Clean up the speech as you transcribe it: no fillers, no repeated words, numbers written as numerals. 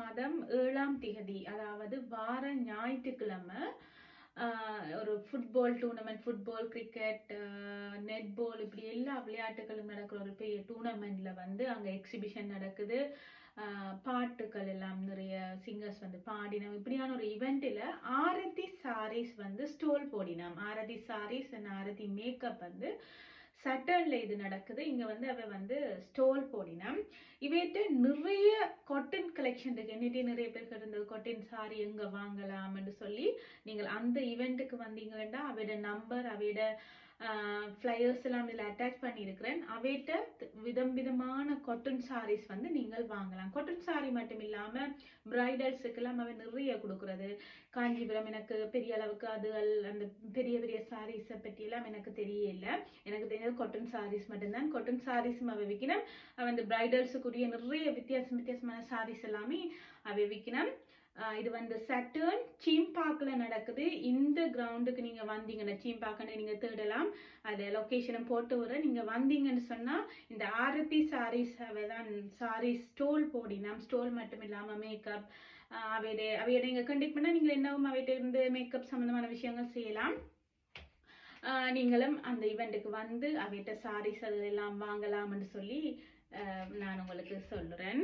மாதம் 7ஆம் திகதி அதாவது வார ஞாயிற்றுக்கிழமை ஒரு football tournament, football, cricket, netball இப்படி எல்லா விளையாட்டுகளும் நடக்கிற ஒரு பெரிய டூர்னமெண்ட்ல வந்து அங்கே எக்ஸிபிஷன் நடக்குது. பாட்டுக்கள் எல்லாம் நிறைய சிங்கர்ஸ் வந்து பாடினோம். இப்படியான ஒரு இவெண்ட்டில் ஆரத்தி சாரீஸ் வந்து ஸ்டோல் போடினோம். Aarthi sarees and Aarthi makeup வந்து சட்டர்ன்ல இது நடக்குது. இங்க வந்து அவ வந்து ஸ்டோல் போடினோம். இவையிட்ட நிறைய காட்டன் கலெக்ஷன் இருக்கு. என்னிட்டே நிறைய பேர் இருந்தது காட்டன் சாரி எங்க வாங்கலாம்னு சொல்லி. நீங்கள் அந்த ஈவெண்ட்டுக்கு வந்தீங்கன்னா அவையோட நம்பர், அவையோட ஃப்ளையர்ஸ் எல்லாம் இதில் அட்டாச் பண்ணியிருக்கிறேன். அவையிட்ட விதமான காட்டன் சாரீஸ் வந்து நீங்கள் வாங்கலாம். காட்டன் சாரி மட்டும் இல்லாமல் பிரைடல்ஸுக்கெல்லாம் அவன் நிறைய கொடுக்குறது. காஞ்சிபுரம் எனக்கு பெரிய அளவுக்கு அதுகள் அந்த பெரிய பெரிய சாரீஸை பற்றியெல்லாம் எனக்கு தெரியல. எனக்கு தெரிஞ்சது காட்டன் சாரீஸ் மட்டும்தான். காட்டன் சாரீஸும் அவை விற்கணும். அவன் இந்த பிரைடல்ஸுக்குரிய நிறைய வித்தியாசமான சாரீஸ் எல்லாமே அவை விற்கணும். இது வந்து சட்டர்ன் சீம்பாக்ல நடக்குது. இந்த கிரவுண்டுக்கு நீங்க வந்தீங்கன்னா சீம்பாக்கன்னு நீங்க தேடலாம். அதை லொக்கேஷனும் போட்டு வர நீங்க வந்தீங்கன்னு சொன்னா இந்த ஆரத்தி சாரீஸ் அவைதான் சாரீஸ் ஸ்டோல் போடினோம். ஸ்டோல் மட்டும் இல்லாம மேக்கப் அவையோட நீங்க கண்டெக்ட் பண்ணா நீங்கள் என்னவும் அவையிட்ட இருந்து மேக்கப் சம்பந்தமான விஷயங்கள் செய்யலாம். நீங்களும் அந்த ஈவெண்ட்டுக்கு வந்து அவையிட்ட சாரீஸ் அதெல்லாம் வாங்கலாம்னு சொல்லி நான் உங்களுக்கு சொல்றேன்.